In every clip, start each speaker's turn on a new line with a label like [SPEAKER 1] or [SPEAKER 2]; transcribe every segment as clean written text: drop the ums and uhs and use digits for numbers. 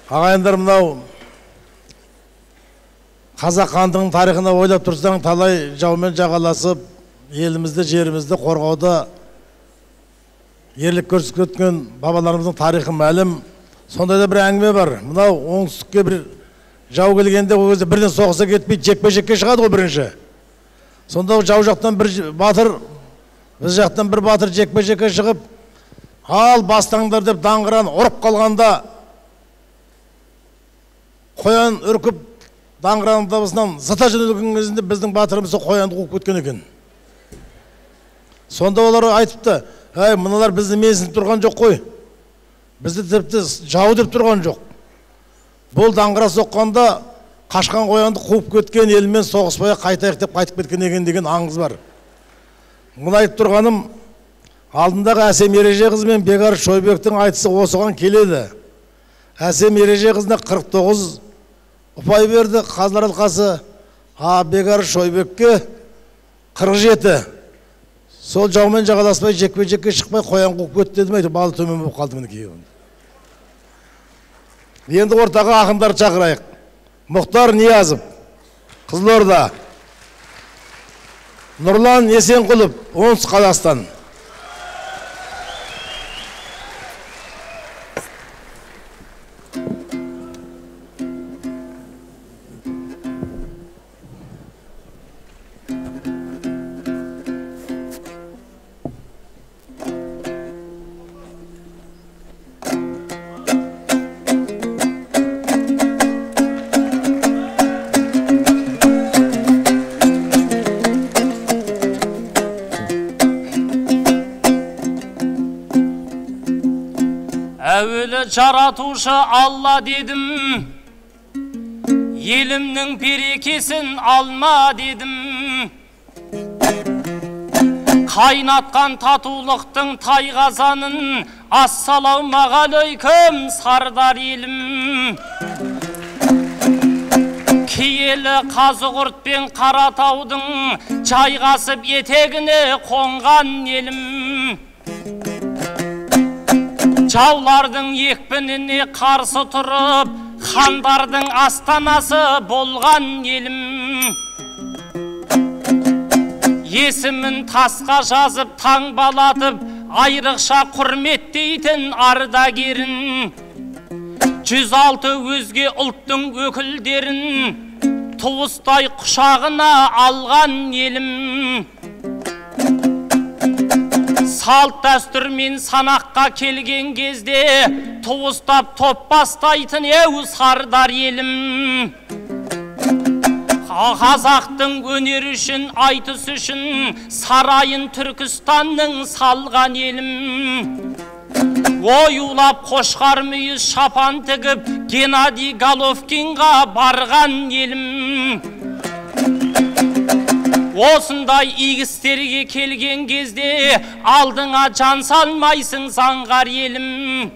[SPEAKER 1] Ағайындар, мынау қазақ хандығының тарихына ойлап тұрсаң, талай жаумен жағаласып, елімізді, жерімізді қорғауда ерлік көрсеткен бабаларымыздың тарихы мәлім. Сондай да бір әңгіме бар. Мынау оңтүстікке бір жау келгенде ол кезде бірден соғыса кетпей, жекпе-жекке шығады ғой бірінші. Сонда жау жақтан бір батыр, біз жақтан бір батыр жекпе-жекке шығып, ал бастаңдар деп даңғыран ұрып қалғанда, қоян үркіп даңғыраның дабысынан зыта жөнелген кезінде біздің батырымыз қоянды қуып кеткен екен. Сонда олар айтыпты, әй, мыналар бізді менсініп тұрған жоқ қой. Бізді тіпті жау деп тұрған жоқ. Бұл даңғыра соққанда қашқан қоянды қуып кеткен, елмен соғыспай қайтайық деп қайтып кеткен деген аңыз бар. Мұны айтып тұрғаным, алдындағы Әсем Ереже қызы мен Бекарыс Шойбектің айтысы осыған келеді. Әсем Ереже қызына 49 ұпай берді, Қазылар алқасы, Бекарыс Шойбекке 47. Сол жаумен жағаласпай, жекпе-жекке шықпай, қоян қуып кетті дедім, айтып, балы төмен болып қалды міне кейін. Енді ортаға ақындар шақырайық. Мұхтар Ниязов, Қызылорда. Нұрлан Есенқұлов, Оңтүстік Қазақстан.
[SPEAKER 2] Жаратушы Алла дедім, елімнің берекесін алма дедім. Қайнатқан татулықтың тайғазанын, ассалаумағалейкум сардар елім. Киелі Қазығұрт пен Қаратаудың жайғасып етегіне қонған елім. Жаулардың екпініне қарсы тұрып, хандардың астанасы болған елім. Есімін тасқа жазып, таңбалатып, айрықша құрметтейтін ардагерін. 106 өзге ұлттың өкілдерін туыстай құшағына алған елім. Салт дәстүрмен санаққа келген кезде туыстап топ бастайтын еу сардар елім. Қазақтың өнері үшін, айтыс үшін сарайын Түркістанның салған елім. Оюлап қошқар мүйіз шапан тігіп Геннадий Головкинға барған елім. Осындай игістерге келген кезде алдыңа жан салмайсың заңғар елім.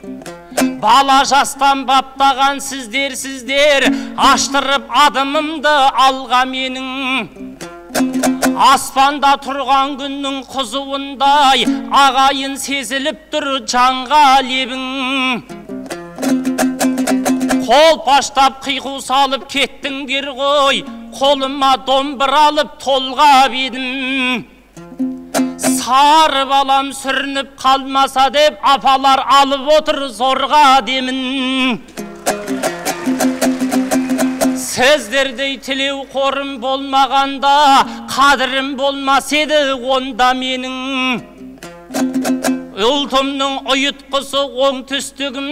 [SPEAKER 2] Бала жастан баптаған сіздер, аштырып адымымды алға менің. Аспанда тұрған күннің қызуындай ағайын сезіліп тұр жанға лебің. Қол паштап қиқу салып кеттіңдер ғой, қолыма домбыр алып толғап едім. Сары балам сүрініп қалмаса деп апалар алып отыр зорға демін. Сіздердей тілеу қорым болмағанда қадірім болмас еді онда менің. Ұлтымның ұйытқысы оңтүстігім,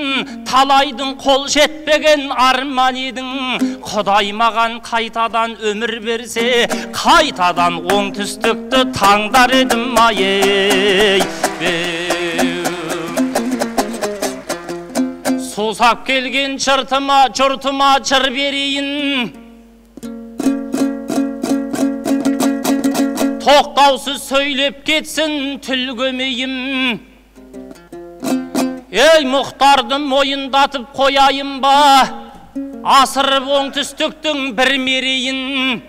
[SPEAKER 2] талайдың қол жетпеген арман едің. Құдай маған қайтадан өмір берсе, қайтадан оңтүстікті таңдар едім ай. Сусап келген жұртыма жыр берейін. Тоқтаусыз сөйлеп кетсін тіл көмейім. Ей, Мұхтарды мойындатып қояйын ба, асырып оңтүстіктің бір мерейін.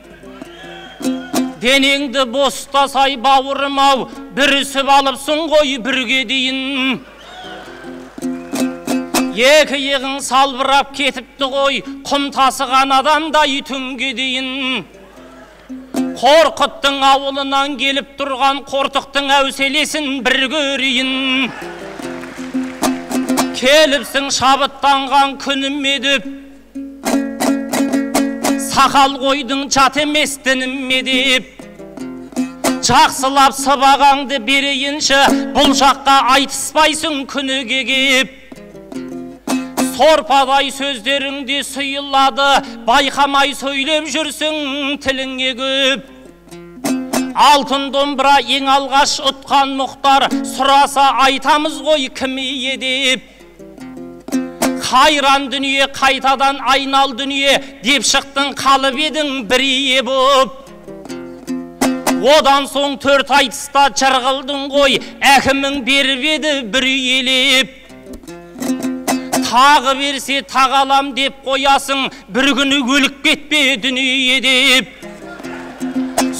[SPEAKER 2] Денеңді бостасай бауырым-ау, бүрісіп алыпсың ғой бірге дейін. екі иығың салбырап кетіпті ғой, құм тасыған адамдай түнге дейін. Қорқыттың ауылынан келіп тұрған қортықтың әуселесін бір көрейін. Келіпсің шабыттанған күніме деп, сақал қойдың жат емес дініме деп. Жақсылап сыбағаңды берейінші, бұл жаққа айтыспайсың күніге кеп. Сорпадай сөздеріңде сұйылады, байқамай сөйлеп жүрсің тіліңе көп. Алтын домбыра ең алғаш ұтқан Мұхтар, сұраса айтамыз ғой кім ие деп. Қайран дүние қайтадан айнал дүние деп шықтың, қалып едің бір ие боп. Одан соң төрт айтыста жырғылдың ғой, әкімің беріп еді бір елеп. Тағы берсе тағалам деп қоясың, бір күні өліп кетпе дүние деп.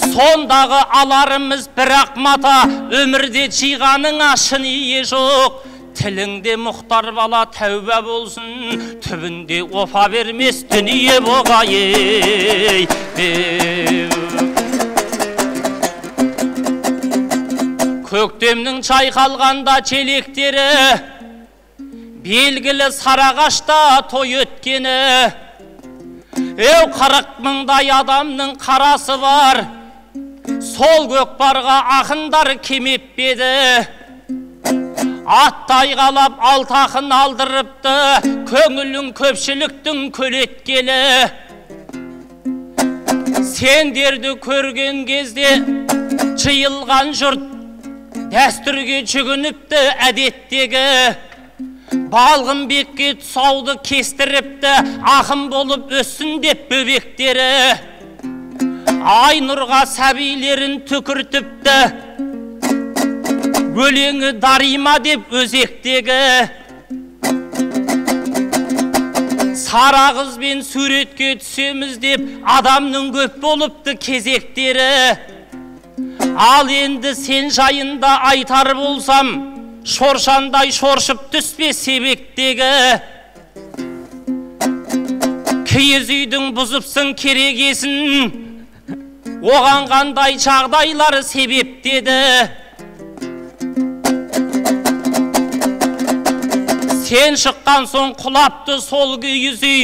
[SPEAKER 2] Сондағы аларымыз бірақ мата, өмірде жиғаныңа шын ие жоқ. Тіліңде Мұхтар бала тәуба болсын, түбінде опа бермес дүние боғай. Көктемнің чайқалғанда челектері, белгілі сарағашта той өткені. 40 мыңдай адамның қарасы бар, сол көкпарға ақындар кемеп беді. Аттай қалап алты ақын алдырыпты, көңілің көпшіліктің көлеткелі. Сендерді көрген кезде жиылған жұрт дәстүрге жүгініпті әдеттегі. Балғынбекке тұсауды кестіріпті, ақын болып өссін деп бөбектері. Айнұрға сәбилерін түкіртіпті, өлеңі дарима деп өзектегі. Сара қызбен суретке түсеміз деп адамның көп болыпты кезектері. Ал енді сен жайында айтар болсам, шоршандай шоршып түспе себектегі. Киіз үйдің бұзыпсың керегесін, оған қандай жағдайлар себептеді. Сен шыққан соң құлапты сол киіз үй,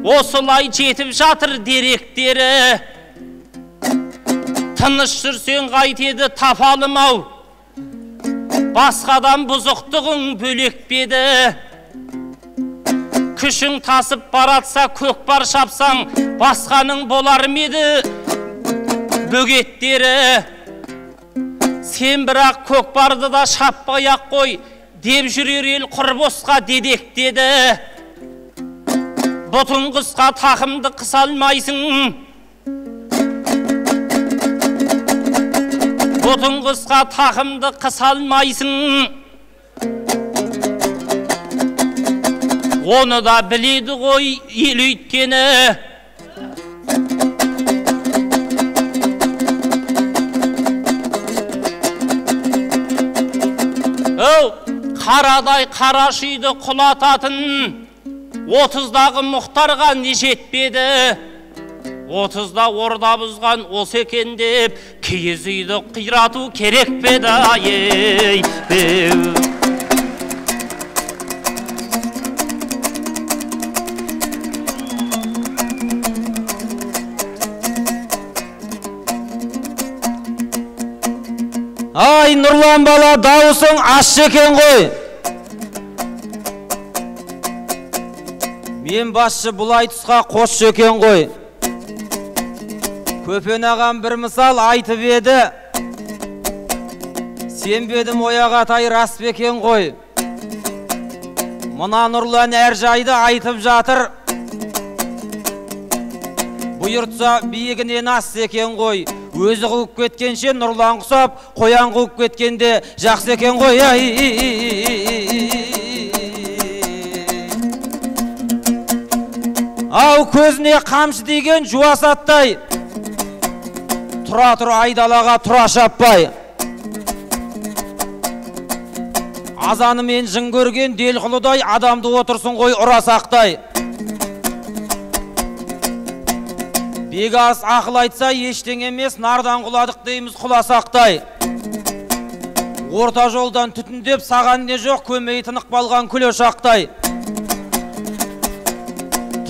[SPEAKER 2] осылай жетіп жатыр деректері. Тыныш жүрсең қайтеді тапалым ау, басқадан бұзықтығың бөлек беді. Күшің тасып баратса көкпар шапсаң, басқаның болар меді бөгеттері. Сен бірақ көкпарды да шаппай-ақ қой деп жүрер ел құр босқа дедектеді. Бұтын қысқа тақымды қыса алмайсың, бұтын қысқа тақымды қыса алмайсың. Оны да біледі ғой ел өйткені. Қарадай қарашүйді құлататын 30-дағы Мұхтарға не жетпеді. 30-да орда бұзған осы екен деп киіз үйді қирату керек педі.
[SPEAKER 3] Ай, Нұрлан бала, дауысың ащы екен ғой. Мен басшы бұлай тұсқа қосшы екен ғой. Көпен ағам бір мысал айтып еді. Сенбедім Ояғатай рас бекен ғой. Мына Нұрлан әр жайды айтып жатыр. Бұйыртса биігінен ас екен ғой. Өзі қуып кеткенше Нұрлан құсап, қоян қуып кеткенде жақсы екен ғой. Ау, көзіне қамшы деген жуас аттай, тұра айдалаға тұра шаппай. азанымен жын көрген делқұлыдай, адамды отырсын ғой ұрасақтай. Бегас ақыл айтса ештеңе емес, нардан құладық дейміз құласақтай. Орта жолдан түтіндеп саған не жоқ, көмей тынық балған күл ошақтай.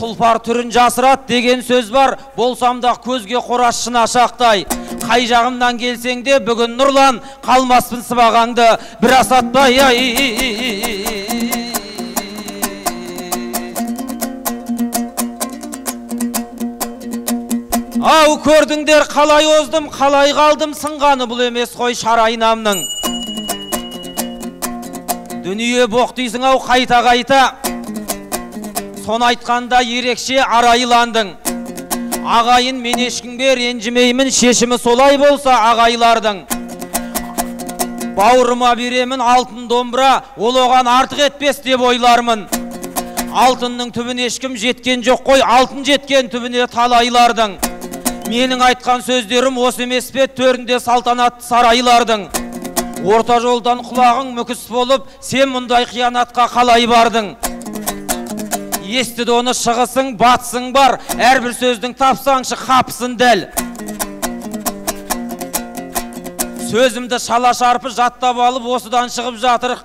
[SPEAKER 3] Тұлпар түрін жасырат деген сөз бар, болсамда көзге қораш шын ашақтай. Қай жағымнан келсең де бүгін нұрлан, қалмаспын сыбағаңды бір асатпай. Ау көрдіңдер қалай оздым, қалай қалдым, сынғаны бұл емес қой шарайнамның. Дүние боқтайсың ау қайта-қайта, сон айтқанда ерекше арайландың. Ағайын мен ешкімге ренжімеймін, шешімі солай болса ағайлардың. Бауырыма беремін алтын домбыра, ол оған артық етпес деп ойлармын. Алтынның түбін ешкім жеткен жоқ қой, алтын жеткен түбіне талайлардың. Менің айтқан сөздерім осы емес пе, төрінде салтанатты сарайлардың. Орта жолдан құлағың мүкіс болып, сен мұндай қиянатқа қалай бардың? Естіді оны шығысың, батысың бар, әрбір сөздің тапсаңшы қапысын дәл. Сөзімді шала шарпы жаттап алып, осыдан шығып жатыр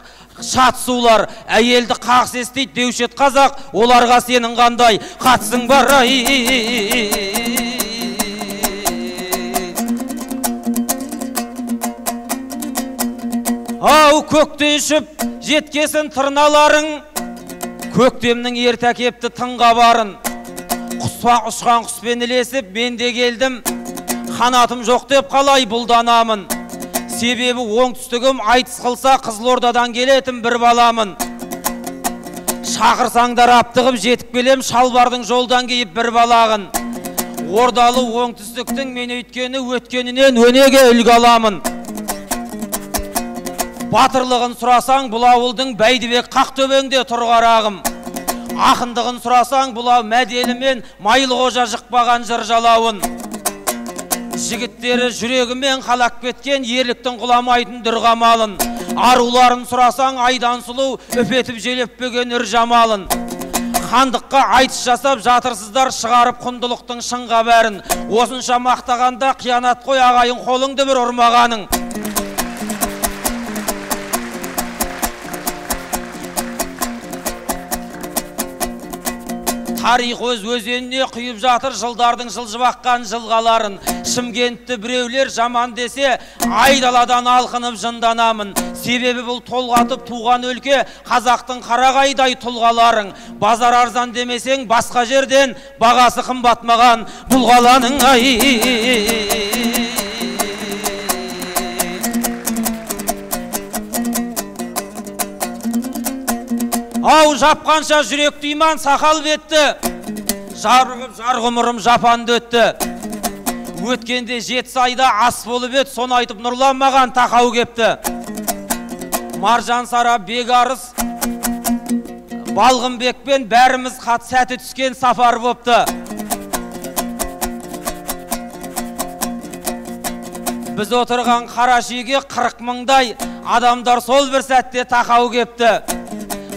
[SPEAKER 3] шатсулар. Әйелді қақс естейді деушет қазақ, оларға сенің қандай қатысың бар. Ау көктен үшіп жеткесін тырналарың, көктемнің ерте кепті тыңға барын. Құспақ ұшқан құспен ілесіп мен де келдім, қанатым жоқ деп қалай бұлданамын. Себебі оңтүстігім айтыс қылса Қызылордадан келетін бір баламын. Шақырсаңдар аптығып жетіп келем, шалбардың жолдан кейіп бір балағын. Ордалы оңтүстіктің мен өйткені өткенінен өнеге үлгі аламын. Батырлығын сұрасаң, бұл ауылдың Бәйдібек Қақтөбеңде тұрғарағым. Ақындығын сұрасаң, бұл ау мәделімен майлы қожа жықпаған жыр жалауын. Жігіттері жүрегімен қалақ кеткен, ерліктің құламайтын дүрғамалын. Аруларын сұрасаң, айдан сұлу өпетіп желеппеген үр жамалын. Хандыққа айтыс жасап жатырсыздар, шығарып құндылықтың шыңға бәрін. Осынша мақтағанда қиянат қой ағайын, қолыңды бір ұрмағаның. Тарих өз өзеніне құйып жатыр жылдардың жылжып аққан жылғаларын. Шымкентті біреулер жаман десе, айдаладан алқынып жынданамын. Себебі бұл толғатып туған өлке қазақтың қарағайдай тұлғаларың. Базар арзан демесең, басқа жерден бағасы қымбатмаған бұл қаланың. Ау жапқанша жүрек түйман сақал бетті, жарығып жар ғұмырым жапанды өтті. Өткенде 7 айда ас болып ет, соны айтып нұрланмаған тақау кепті. Маржан Сара Бегарыс Балғынбекпен бәріміз қат сәті түскен сапар бопты. Біз отырған Қарашиге 40 мыңдай адамдар сол бір сәтте тақау кепті.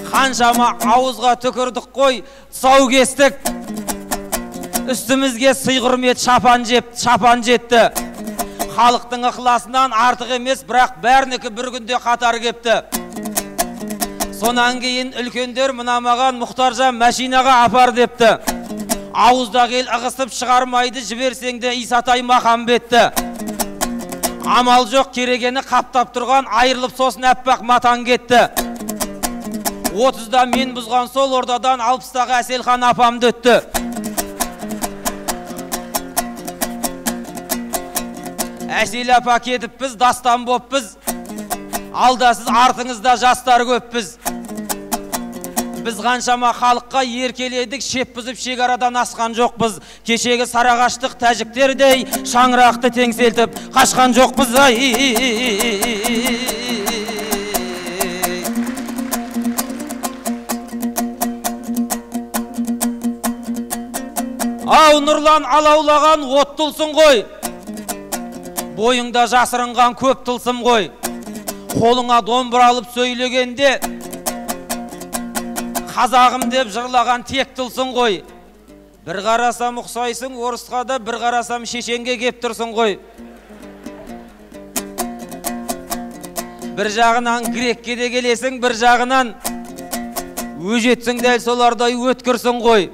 [SPEAKER 3] Қаншама ауызға түкірдік қой, тұсау кестік. Үстімізге сый құрмет шапан жетті. Халықтың ықыласынан артық емес, бірақ бәрінікі бір күнде қатар кепті. Сонан кейін үлкендер мұнамаған Мұхтаржан мәшинаға апар депті. Ауызда кел ығысып шығармайды, жіберсеңде Исатай Махамбетті. Амал жоқ, керегені қаптап тұрған айырылып сосын әппақ матан кетті. 30-да мен бұзған сол ордадан 60-тағы Әселхан апамды өтті. Әсел апа кетіппіз, дастан боппіз. Алдасыз артыңызда жастар көппіз. Біз қаншама халыққа еркеледік, шеп бұзып шекарадан асқан жоқпыз. Кешегі сарағаштық тәжіктердей шаңырақты теңселтіп қашқан жоқпыз. Ау нұрлан алаулаған от тұлсын ғой, бойыңда жасырынған көп тылсым ғой. қолыңа домбыра алып сөйлегенде қазағым деп жырлаған тектілсің ғой. Bir қарасам ұқсайсың орысқа да, bir қарасам шешенге кеп тұрсың ғой. Bir жағынан грекке де келесің, bir жағынан өжетсің дәл солардай өткірсің ғой.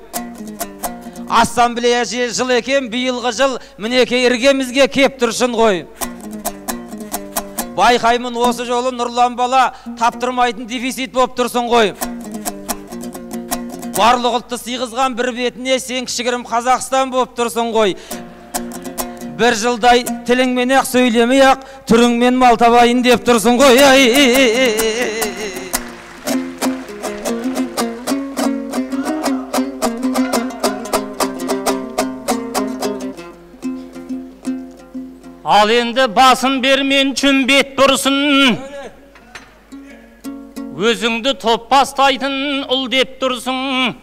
[SPEAKER 3] Ассамблея жыл екен, биылғы жыл мінеке іргемізге кеп тұршын ғой. Байқаймын осы жолы Нұрлан бала таптырмайтын дефицит боп тұрсың ғой. Барлық ұлтты сыйғызған бір бетіне сен кішігірім Қазақстан боп тұрсың ғой. Bir жылдай тіліңмен ақ сөйлемей ақ түріңмен мал табайын деп тұрсың ғой.
[SPEAKER 2] Ал енді басын бермен чүмбет бұрсын, өзіңді топ бастайтын ұл деп тұрсың.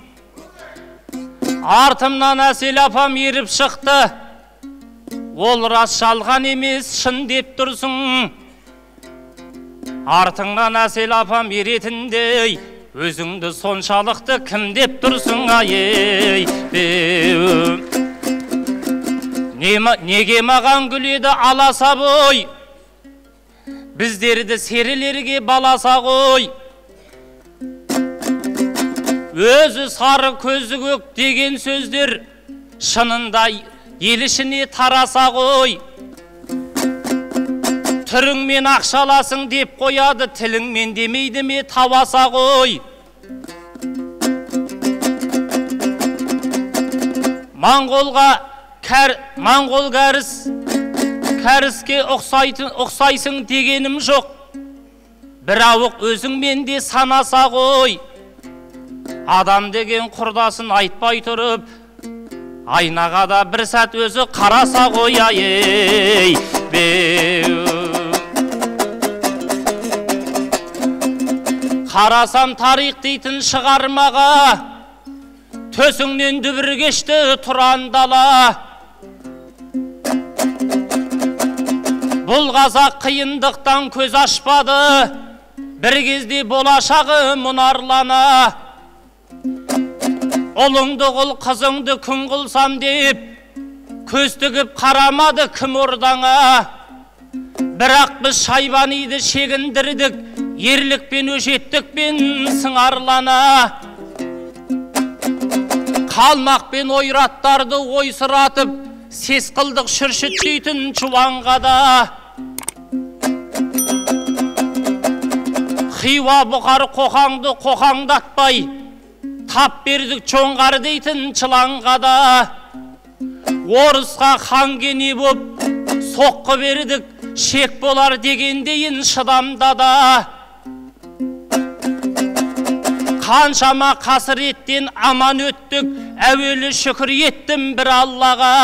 [SPEAKER 2] Артымнан Әсел апам еріп шықты, ол рас жалған емес шын деп тұрсың. Артыңнан Әсел апам еретіндей, өзіңді соншалықты кім деп тұрсың ай. Неге маған күледі аласа бой, біздерді серілерге баласа ғой. Өзі сары көзі көк деген сөздер шынында ел ішіне тараса ғой. Түріңмен ақшаласың деп қояды, тіліңмен демейді ме таваса ғой. Моңғол кәріске ұқсайсың дегенім жоқ. Bir ауық өзіңмен де санаса ғой. Адам деген құрдасын айтпай тұрып, айнаға да бір сәт өзі қараса ғой. Қарасам тарих дейтін шығармаға, төсіңнен дүбір кешті тұран дала. Бұл қазақ қиындықтан көз ашпады, бір кезде болашағы мұнарлана. Ұлыңды құл қызыңды күн қылсам деп, көз тігіп қарамады кім ордаңа. Бірақ біз Шайбаниды шегіндірдік, ерлікпен өжеттікпен сыңарлана. Қалмақпен ойраттарды ойсыратып, сес қылдық шүршіттейтін чуанғада. Хиуа бұқар қоқаңды қоқаңдатпай, тап бердік чоңғар дейтін чыланғада. Орысқа хангене боп соққы бердік, шек болар дегендейін шыдамдада. Қаншама қасыреттен аман өттік, әуелі шүкір еттім бір Аллаға.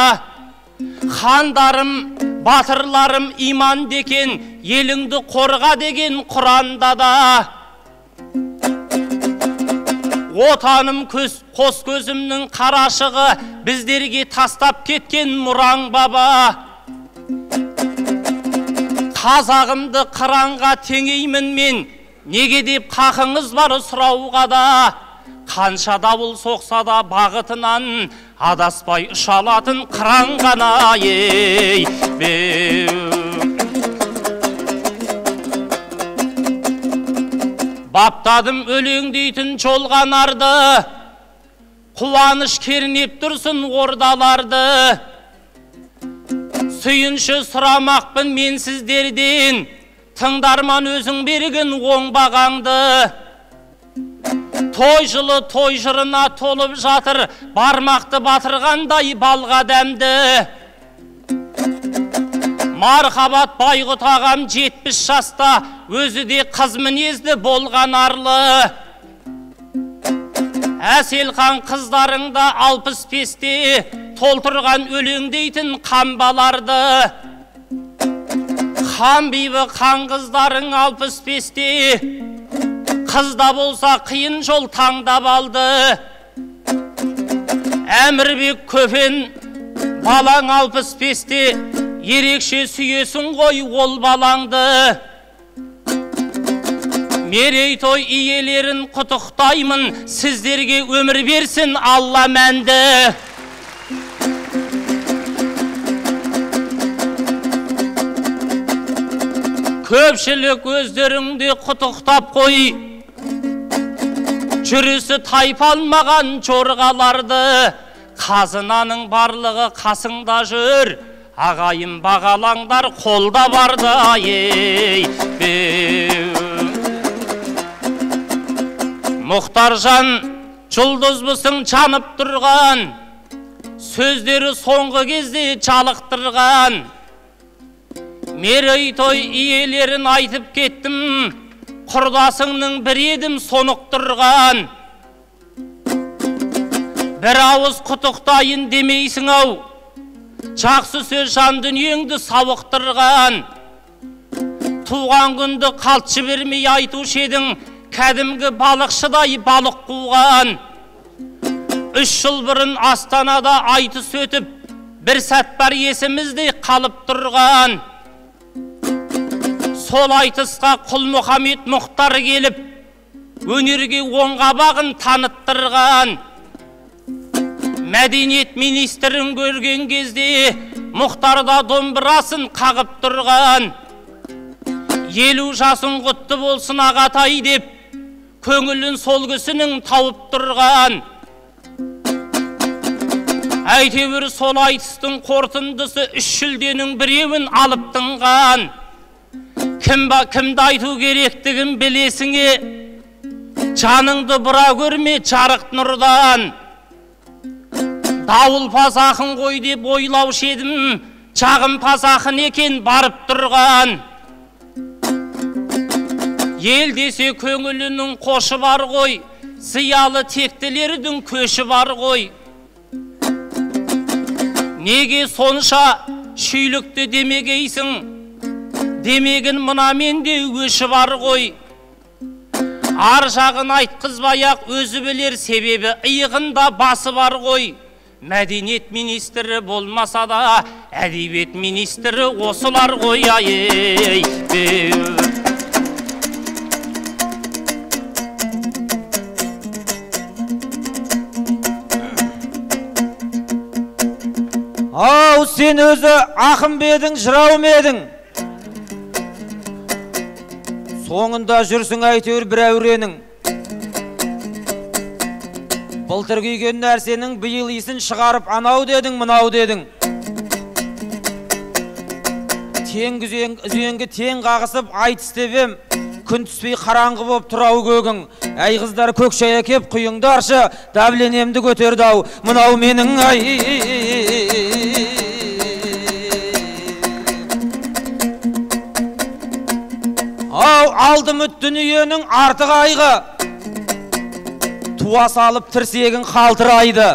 [SPEAKER 2] Хандарым, батырларым иман декен, еліңді қорға деген Құранда да. Отаным қос көзімнің қарашығы, біздерге тастап кеткен мұраң баба. Қазағымды қыранға теңеймін мен, неге деп қақыңыз бар сұрауға да. Қанша дауыл соқса да бағытынан, адаспай ұшалатын қыран ғана. Баптадым өлең дейтін чолғанарды, қуаныш кернеп тұрсын ордаларды. Сүйінші сұрамақпын мен сіздерден, тыңдарман өзің берген оңбағаңды. Той жылы той жырына толып жатыр, бармақты батырғандай балға дәмді. Мархабат Байғұт ағам 70 жаста, өзі де қыз мінезді болған арлы. Әселхан қыздарыңда 65-те, толтырған өлең дейтін қамбаларды. Ханбибі қан қыздарың 65-те, қызда болса қиын жол таңдап алды. Әмірбек Көпен балаң 65-те, ерекше сүйесің ғой ол балаңды. Мерейтой иелерін құттықтаймын, сіздерге өмір берсін Алла мәнді. Көпшілік өздеріңде құттықтап қой, жүрісі тайпалмаған жорғаларды, қазынаның барлығы қасыңда жүр, ағайын бағалаңдар қолда барды ей. Мұхтаржан жұлдызбысың жанып тұрған, сөздері соңғы кезде жалықтырған. Мерейтой иелерін айтып кеттім, құрдасыңның бір едім сонықтырған. Бір ауыз құттықтайын демейсің ау, жақсы сөз жан дүниеңді сауықтырған. Туған күнді қалтшы бермей айтушы едің, кәдімгі балықшыдай балық қуған. 3 жыл бұрын Астанада айтыс өтіп, бір сәт бар есімізде қалып тұрған. Сол айтысқа Құлмұхамед Мұхтар келіп, өнерге оңғабағын таныттырған. Мәдениет министрін көрген кезде Мұхтарда домбырасын қағып тұрған. 50 жасың құтты болсын ағатай деп, көңілін сол кісінің тауып тұрған. Әйтеуір сол айтыстың қорытындысы 3 жүлденің біреуін алып тынған. Кімді айту керектігін білесіңе, жаныңды бұра көрме жарық нұрдан. Дауыл пасақын қой деп ойлаушы едім, жағым пасақын екен барып тұрған. Ел десе көңілінің қошы бар ғой, зиялы тектілердің көші бар ғой. Неге сонша шүйлікті демегейсің, демегін мұна менде өші бар ғой. Ар жағын айтқызбай-ақ өзі білер, себебі иығында басы бар ғой. Мәдениет министрі болмаса да, әдебиет министрі осылар ғой.
[SPEAKER 3] Ау, сен өзі ақын бедің, жырау медің. Соңында жүрсің әйтеуір бір әуренің. Былтыр күйген нәрсенің биыл исін шығарып анау дедің, мынау дедің. Тең үзеңгі тең қағысып айтыс тебем, күн түспей қараңғы боп тұрау көгің. Әй қыздар көк шая кеп құйыңдаршы, дәвленемді көтерді ау, мынау менің Ау, алдым үт дүниенің артық айғы, туа салып тірсегін қалтырайды.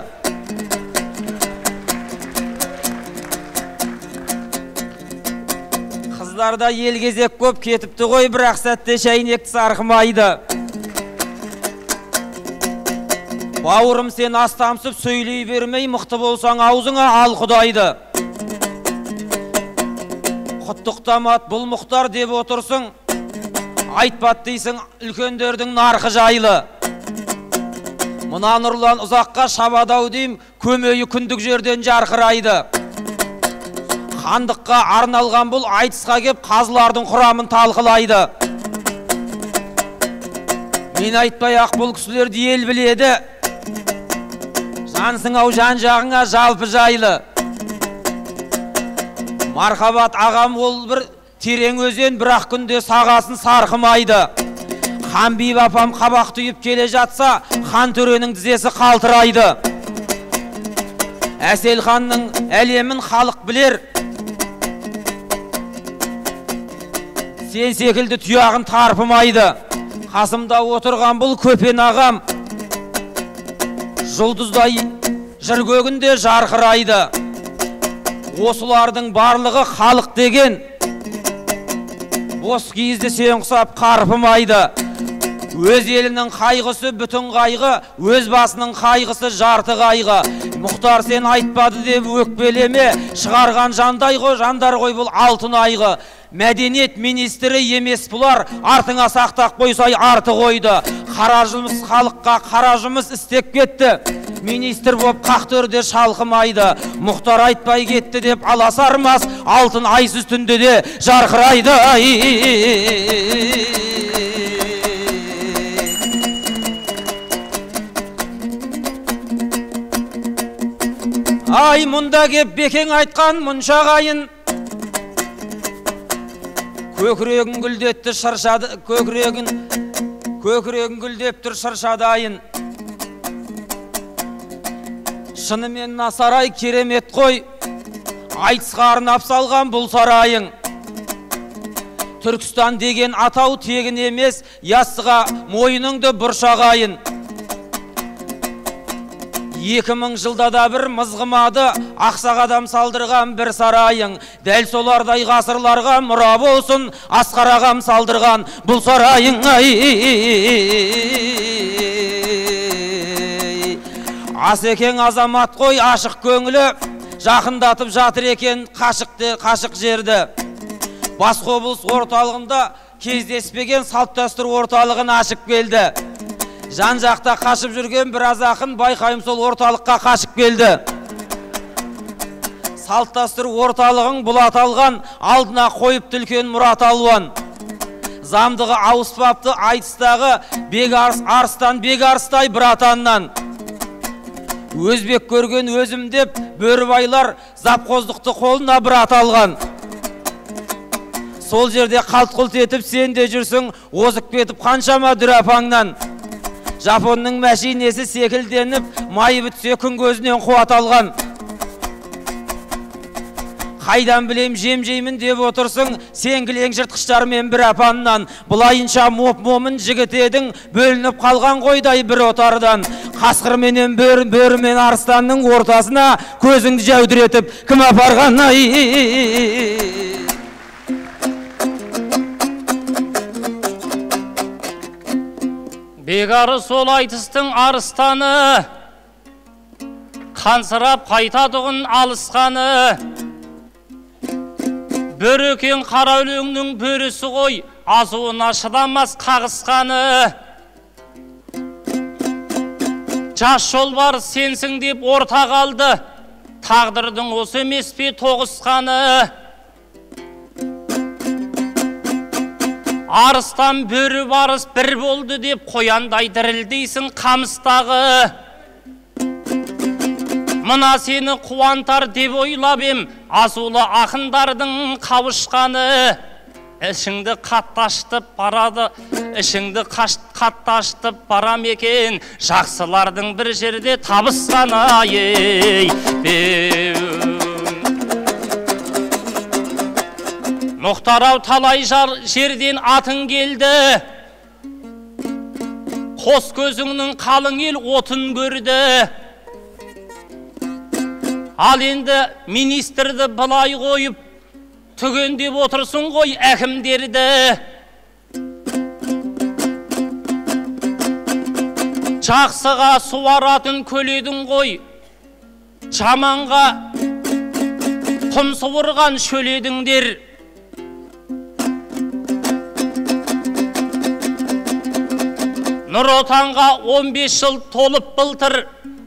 [SPEAKER 3] Қыздарда ел кезек көп кетіпті ғой, бірақ сәтте шәйнекті сарқымайды. Бауырым, сен астамсып сөйлей бермей, мықты болсаң аузыңа ал Құдайды. Құттықтамат бұл Мұхтар деп отырсың, айтпат дейсің үлкендердің нарқы жайлы. Мұна Нұрлан ұзаққа шабадау дейм, көмейі күндік жерден жарқырайды. Хандыққа арналған бұл айтысқа кеп қазылардың құрамын талқылайды. Мен айтпай-ақ бұл кісілерді ел біледі, жансың ау жан жағыңа жалпы жайлы. Мархабат ағам ол бір терең өзен, бірақ күнде сағасын сарқымайды. Хан бейб апам қабақ түйіп келе жатса, хан төренің тізесі қалтырайды. Әсел ханның әлемін халық білер, сен секілді тұяғын тарпымайды. Қасымда отырған бұл көпен ағам, жұлдыздай жыр көгінде жарқырайды. Осылардың барлығы халық деген, бос киізді сен құсап қарпымайды. Өз елінің қайғысы бүтін қайғы, өз басының қайғысы жарты қайғы. Мұхтар сен айтпады деп өкпелеме, шығарған жандай ғой, жандар ғой бұл алтын айғы. Мәдениет министрі емес бұлар, артыңа сақтақ қойсай арты қойды. Қара жұмыс халыққа, қара жұмыс істеп кетті. Министр боп қақтөрде шалқымайды. Мұхтар айтпай кетті деп аласармас, алтын айсыз түнде де жарқырайды. Ай, мұнда кеп бекең айтқан мұншағайын, көкірегін гүлдетті шыршады, көкірегін гүлдеп тұр шыршадайын. Шынымен насарай керемет қой, айтысқа арнап салған бұл сарайың. Түркістан деген атау тегін емес, яссыға мойныңды бұршағайын. 2000 жылда да бір мызғымады, ақсақ адам салдырған бір сарайың. Дәл солардай ғасырларға мұра болсын, Асқар ағам салдырған бұл сарайың. Асекең азамат қой, ашық көңілі, жақындатып жатыр екен қашық жерді. Басқа облыс орталығында кездеспеген салт дәстүр орталығын ашып келді. Жан-жақта қашып жүрген біраз ақын байқайым сол орталыққа қашып келді. Салт дәстүр орталығың бұл аталған, алдына қойып түлкен мұрат алуан. Замдығы ауыспапты айтыстағы арыстан бек арыстай бір атаннан. Өзбек көрген өзім деп бөрібайлар запқоздықты қолына бір аталған. Сол жерде қалт-құлт етіп сен де жүрсің, озып кетіп қаншама дүрапаңнан. Жапонның мәшинесі секілденіп, майы бітсе күн көзінен қуат алған. Қайдан білем жем жеймін деп отырсың, сен кілең жыртқыштармен бір апаннан. Бұлайынша моп-момын жігіт едің, бөлініп қалған қойдай бір отардан. Қасқыр менен бөрі мен арыстанның ортасына көзіңді жәудіретіп, кім апарған?
[SPEAKER 2] Бегары сол айтыстың арыстаны, қансырап қайтадығын алысқаны. Бөрекең қара өлеңнің бөрісі ғой, азуына шыдамас қағысқаны. Жас жол бар сенсің деп орта қалды, тағдырдың осы емес пе тоғысқаны. Арыстан бөрі барыс бір болды деп қояндай дірілдейсің қамыстағы. Мына сені қуантар деп ойлап ем, азулы ақындардың қауышқаны. Ішіңді қатташтып барады, ішіңді қатташтып барам екен, жақсылардың бір жерде табысқаны. Мұхтарау талай жерден атың келді, қос көзіңнің қалың ел отын көрді. Ал енді министрді былай қойып, түгендеп отырсын ғой әкімдерді. Жақсыға суаратын көледің ғой, жаманға құм суырған шөледіңдер. Нұр Отанға 15 жыл толып былтыр,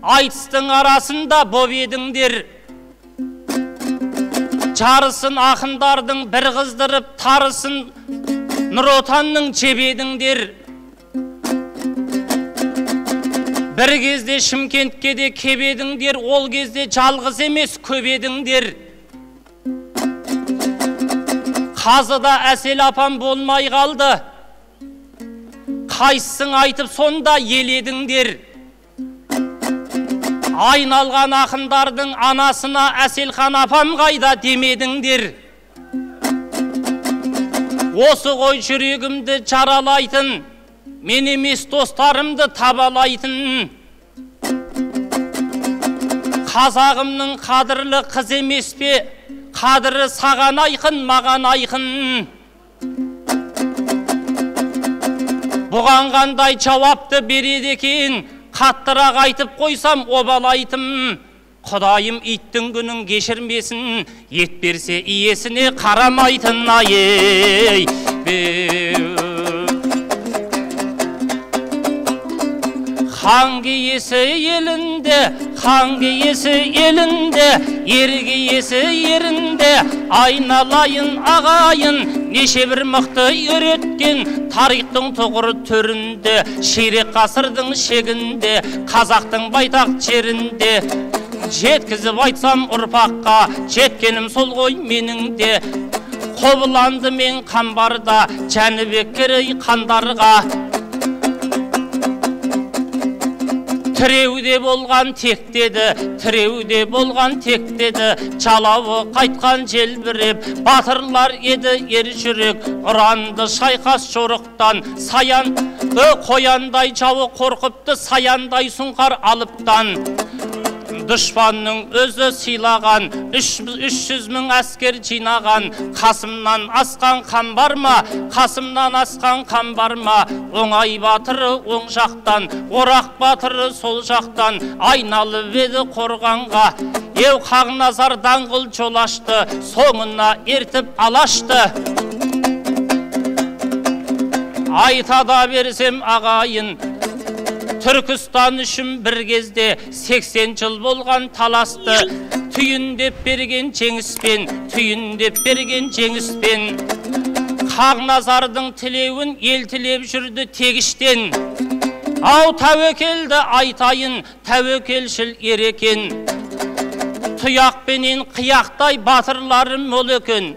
[SPEAKER 2] айтыстың арасында боп едіңдер. Жарысын ақындардың бір қыздырып, тарысын Нұр Отанның жебедіңдер. Бір кезде Шымкентке де кебедіңдер, ол кезде жалғыз емес көбедіңдер. Қазыда әсел апам болмай қалды, қайсың айтып сонда еледіңдер. Айналған ақындардың анасына Әселхан апам қайда демедіңдер. Осы ғой жүрегімді жаралайтын, мен емес достарымды табалайтын. Қазағымның қадірлі қыз емес пе, қадірі саған айқын, маған айқын. Бұған қандай жауапты береді екен, қаттырақ айтып қойсам обалайтым. Құдайым иттің күнін кешірмесін, ет берсе иесіне қарамайтын ай. Хан киесі елінде, хан киесі елінде, ер киесі ерінде, айналайын ағайын, неше бір мықты үйреткен, тарихтың тұғыры төрінде, ширек ғасырдың шегінде, қазақтың байтақ жерінде. Жеткізіп айтсам ұрпаққа, жеткенім сол ғой менің де. Қобыланды мен қамбарда, Жәнібек керей қандарға. Тіреуде болған тек деді, тіреуде болған тек деді, жалауы қайтқан желбіреп, батырлар еді ер жүрек, ұранды шайқас жорықтан, саянды қояндай жауы қорқыпты, саяңдай сұңқар алыптан. Дұшпанның өзі сыйлаған, 300 мың әскер жинаған, Қасымнан асқан қан бар ма, Қасымнан асқан қан бар ма? Оңай батыры оң жақтан, Орақ батыры сол жақтан, айналып еді қорғанға. Еу Қағназар даңғыл жол ашты, соңына ертіп алашты. Айтада берсем ағайын, Түркістан үшін бір кезде 80 жыл болған таласты, түйіндеп берген жеңіспен, түйіндеп берген жеңіспен. Қағназардың тілеуін ел тілеп жүрді тегіштен. Ау тәуекелді айтайын, тәуекелшіл ерекен. Тұяқпенен қияқтай батырларым мол екен.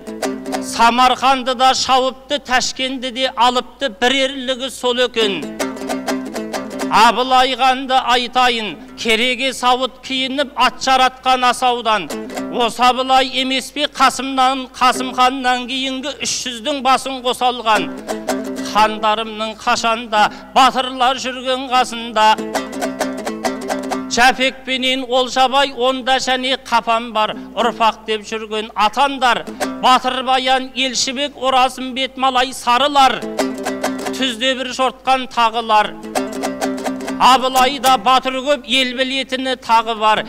[SPEAKER 2] Самарқанды да шауыпты, Ташкенді де алыпты, бір ерлігі сол екен. Абылайғанды айтайын, кереге сауыт киініп ат жаратқан асаудан. Осы Абылай емес пе Қасымнан, Қасым ханнан кейінгі 300-дің басын қосалған. Хандарымның қашанда, батырлар жүрген қасында. Жәпекпенен Олжабай, онда және Қапан бар, ұрпақ деп жүрген атандар. Батырбаян, Елшібек, Оразымбет, Малай, Сарылар, түзде бір жортқан тағылар. Абылайда батыр көп, ел білетіні тағы бар.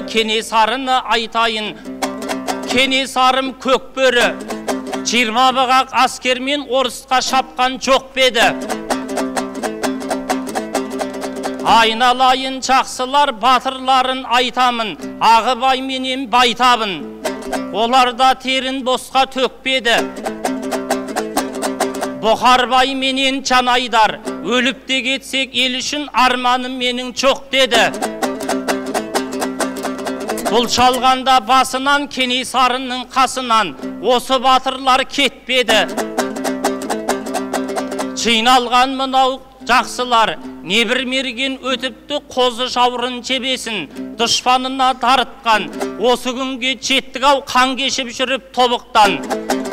[SPEAKER 2] Кенесарыны айтайын, Кенесарым көкбөрі, 20 бұғақ аскермен орысқа шапқан жоқ беді. Айналайын жақсылар, батырларын айтамын, Ағыбай менен байтабын. Оларда терін босқа төкпеді. Бұқарбай менен Жанайдар, өліп те кетсек ел үшін арманым менің жоқ деді. Бұл шалғанда басынан, Кенесарының қасынан, осы батырлар кетпеді. Жиналған мынау жақсылар, небір мерген өтіпті, қозы жаурын жебесін, дұшпанына дарытқан. Осы күнге жеттік ау, қан кешіп жүріп тобықтан.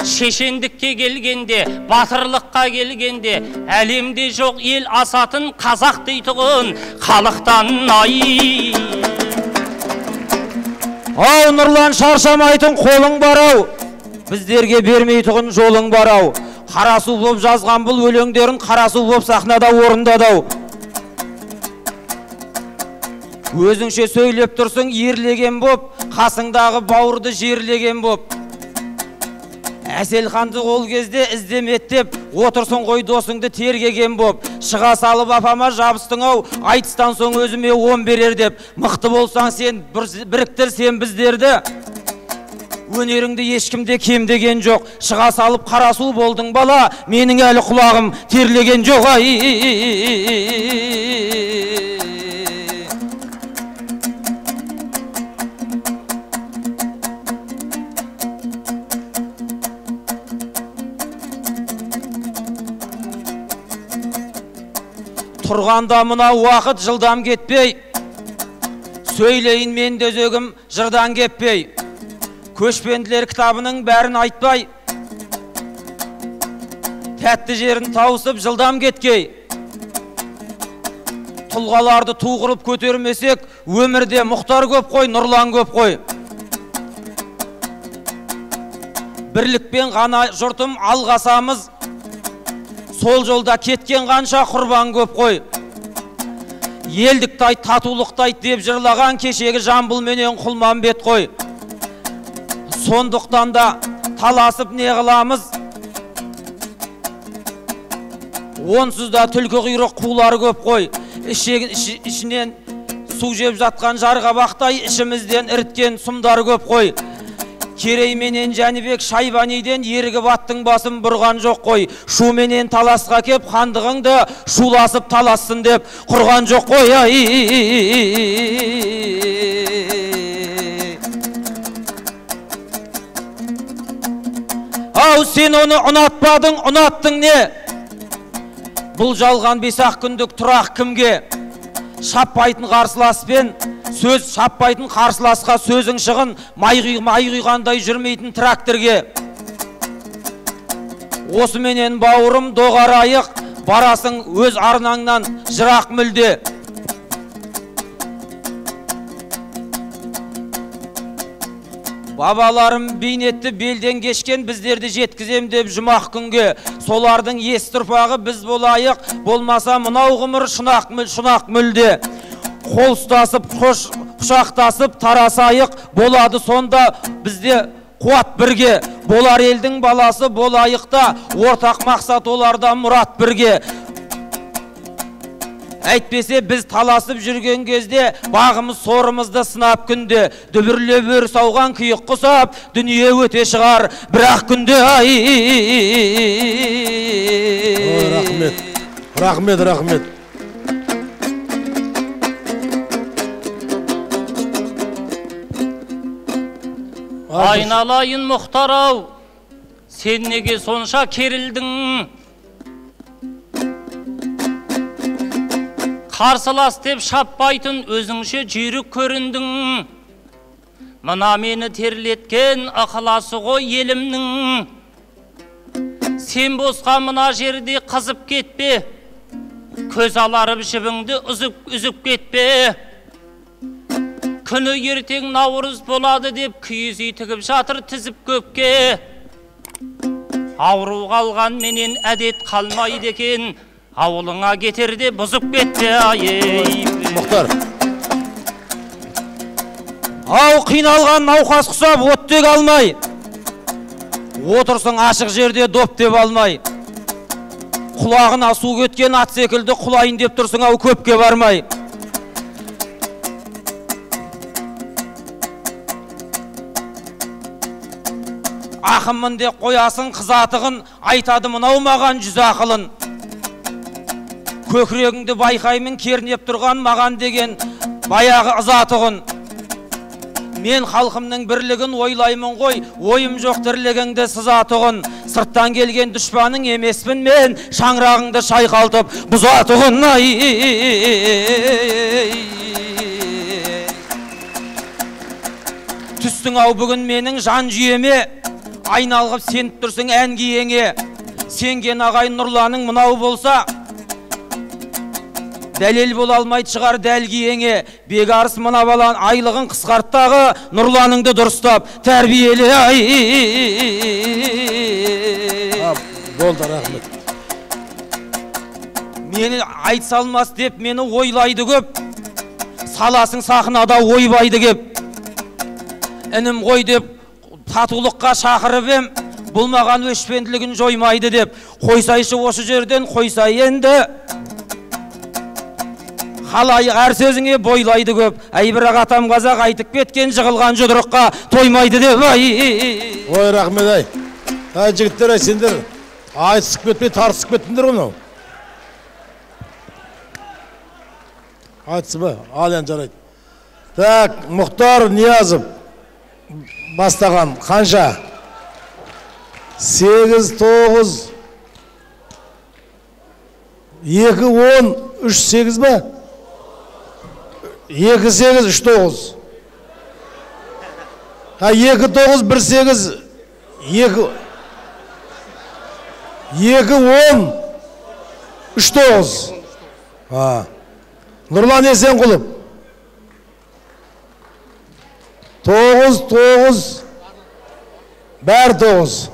[SPEAKER 2] Шешендікке келгенде, батырлыққа келгенде, әлемде жоқ ел асатын қазақ дейтұғын халықтан ай.
[SPEAKER 3] Ау Нұрлан, шаршамайтын қолың барау, біздерге бермейтұғын жолың барау. Қарасу боп жазған бұл өлеңдерін қарасу боп сахнада орындадау. Өзіңше сөйлеп тұрсың ерлеген боп, қасыңдағы бауырды жерлеген боп. Әселханды ол кезде іздеметтеп, отырсын ғой досыңды тергеген боп. Шыға салып апама жабыстың ау, айтыстан соң өзіме 10 берер деп. Мықты болсаң сен, біріктір сен біздерді. Өнеріңді ешкімде кемдеген жоқ. Шыға салып қарасу болдың бала, менің әлі құлағым терлеген жоқ. Тұрғанда мына уақыт жылдам кетпей, сөйлейін мен дөзегім жырдан кеппей. Көшпенділер кітабының бәрін айтпай, тәтті жерін тауысып жылдам кеткей. Тұлғаларды туғырып көтермесек, өмірде Мұхтар көп қой, Нұрлан көп қой. Бірлікпен ғана жұртым алғасамыз, сол жолда кеткен қанша құрбан көп қой. елдіктай татулықтай деп жырлаған кешегі Жамбыл менен Құлманбет қой. Сондықтан да таласып не қыламыз? Онсыз да түлкі құйрық қулары көп қой. Ішінен су жеп жатқан жарғабақтай ішімізден іріткен сұмдары көп қой. Керей менен Жәнібек Шайбаниден ерігіп аттың басын бұрған жоқ қой. Шу менен таласқа кеп хандығыңды шуласып талассын деп құрған жоқ қой. Ау, сен оны ұнатпадың, ұнаттың не? Бұл жалған 5-ақ күндік тұрақ кімге? Шаппайтын қарсыласпен сөз, шаппайтын қарсыласқа сөзің шығын, май құйғандай жүрмейтін тракторге. Осы менен бауырым доғарайық, барасың өз арнаңнан жырақ мүлде. Бабаларым бейнетті белден кешкен, біздерді жеткізем деп жұмақ күнге. Солардың естұрпағы біз болайық, болмаса мынау ғұмыр шұнақ мүлде. Қол ұстасып, құшақтасып тарасайық, болады сонда бізде қуат бірге. Болар елдің баласы болайық та, ортақ мақсат оларда мұрат бірге. Әйтпесе біз таласып жүрген кезде бағымыз сорымызды сынап күнде. Дүбірлеп өр сауған күйік құсап, дүние өте шығар бірақ күнде.
[SPEAKER 1] Рахмет.
[SPEAKER 2] Айналайын Мұхтар-ау, сен неге сонша керілдің? Қарсылас деп шаппайтын өзіңше жүйрік көріндің. Мына мені терлеткен ықыласы ғой елімнің. Сен босқа мына жерде қызып кетпе, көз аларып жібіңді үзіп кетпе. Күні ертең Наурыз болады деп киіз үй тігіп жатыр тізіп көпке. Ауру қалған менен әдет қалмайды екен, ауылыңа кетерде бұзып кетпе.
[SPEAKER 1] Мұхтар.
[SPEAKER 3] Ау, қиналған науқас құсап оттек алмай, отырсың ашық жерде доп деп алмай. Құлағына су кеткен ат секілді құлайын деп тұрсың, ау көпке бармай. Ақымын де қоясың қызатығын, айтады мынау маған жүз ақылын. Көкірегіңді байқаймын кернеп тұрған маған деген баяғы ызатығын. Мен халқымның бірлігін ойлаймын ғой, ойым жоқ тірлігіңді сызатығын. Сырттан келген дүшпаның емеспін мен, шаңырағыңды шайқалтып бұзатығын. Түстің ау бүгін менің жан жүйеме, айналғып сеніп тұрсың ән киеңе. Сенген ағайын Нұрланың мынау болса, дәлел бола алмайды шығар дәл киеңе. Бегарыс мына балан айлығын қысқарттағы, Нұрланыңды дұрыстап тәрбиелі.
[SPEAKER 1] Болды, рахмет.
[SPEAKER 3] Мені айт салмас деп мені ойлайды көп, саласың сахнада ойбайды кеп. Інім ғой деп татулыққа шақырып ем, бұл маған өшпенділігін жоймайды деп. Қойсайшы осы жерден, қойсай енді. Халайық әр сөзіңе бойлайды көп. Әй, бірақ атам қазақ айтып кеткен жығылған жұдырыққа тоймайды деп.
[SPEAKER 1] Ой, рахмет. Әй, жігіттер, сендер айтысып кетпей, тарысып кеттіңдер ғой мынау. Айтысы ба? Ал енді жарайды. Так, Мұхтар Ниязов бастаған қанша? 8, 9, 2, 10, 3, 8 ба? 2, 8, 3, 9. 2, 9, 1, 8, 2, 10, 3, 9. Нұрлан Есенқұлов. 9, 9, бәрі 9.